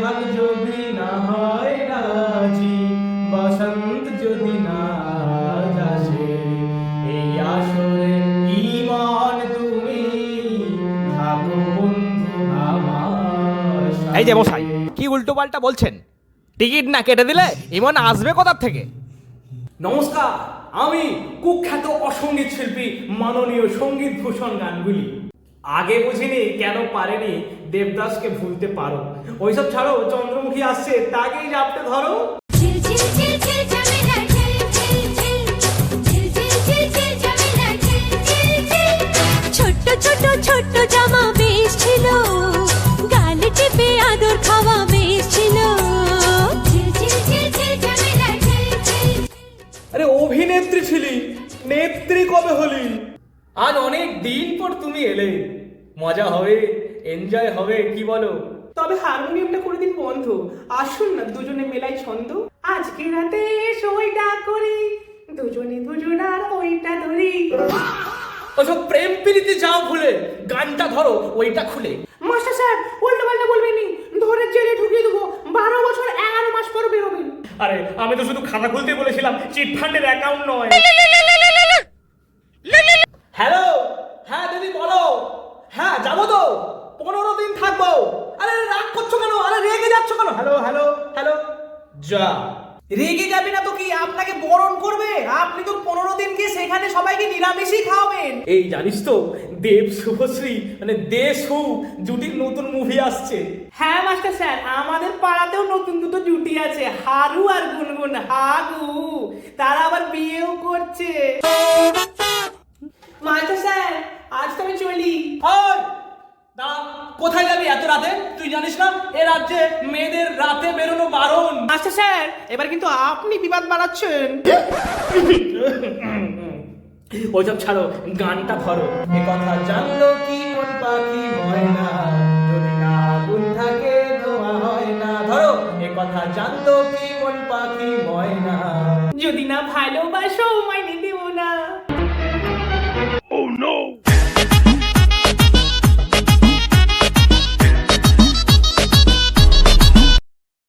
বৈশাখ যদি না হয় রাজি, বসন্ত যদি না আসে, এই আসরে ইমন তুমি থাকো বন্ধু আমার সাথে। এই যে মশাই, কি উল্টো পাল্টা বলছেন? টিকিট না কেটে দিলে ইমন আসবে কোথা থেকে? নমস্কার, আমি কুখ্যাত অসঙ্গীত শিল্পী মাননীয় সঙ্গীত ভূষণ গাঙ্গুলি। আগে বুঝিনি কেন পারেনি দেবদাসকে ভুলতে পারো। ওইসব ছাড়ো, চন্দ্রমুখী আসছে, তাকেই জাপটে ধরো। ছোট্ট ছোট ছোট্ট জামা বেশ ছিল, গালে টিপে আদর খাওয়া বেশ ছিল। আরে অভিনেত্রী ছিলি, নেত্রী কবে হলি? আজ অনেক দিন পর তুমি এলে, মজা হবে, এনজয় হবে, কি বলো? তবে হারমোনিয়ামটা করে দিন বন্ধ। আসুন না দুজনে মেলাই ছন্দ। আজকে রাতে সইটা করি, দুজনে দুজনার ওইটা ধরি। ওসব প্রেম প্রীতি যাও ভুলে, গানটা ধরো ওইটা খুলে। মাস্টার স্যার, উল্টো পাল্টা বলবেন নি, ধরে জেলে ঢুকিয়ে দেবো। 12 বছর 11 মাস পর বেরোবেন। আরে আমি তো শুধু খাতা খুলতে বলেছিলাম, চিট ফান্ডের অ্যাকাউন্ট নয়। হ্যালো, হ্যাঁ দিদি বলো। হ্যাঁ যাবো তো, 15 দিন থাকবো। আরে রাগ করছো কেন? আরে রেগে যাচ্ছ কেন? Hello hello hello. যা, রেগে যাবে না তো কি, আপনাকে বরণ করবে। আপনি তো 15 দিন গিয়ে সেখানে সবাইকে নিরামিষই খাওয়াবেন। এই জানিস তো, দেব শুভশ্রী মানে দেশু জুটির নতুন মুভি আসছে। হ্যাঁ মাস্টার স্যার, আমাদের পাড়াতেও নতুন দুটো জুটি আছে, হারু আর গুনগুন। হাগু, তারা আবার বিয়েও করছে। মাস্টার স্যার, আজ তো আমি চলি। দাঁড়া, কোথায় যাবি এত রাতে? তুই জানিস না এ রাজ্যে মেয়েদের রাতে বেরোনো বারণ। মাস্টার স্যার, এবার কিন্তু আপনি বিবাদ বাড়াচ্ছেন। ওইসব ছাড়ো, গানটা ধরো। এ কথা জানলো কি মন পাখি ময়না, যদি না আগুন থাকে ধোঁয়া হয় না। ধরো, এ কথা জানতো কি মন পাখি ময়না, যদি না ভালোবাসো মাইনে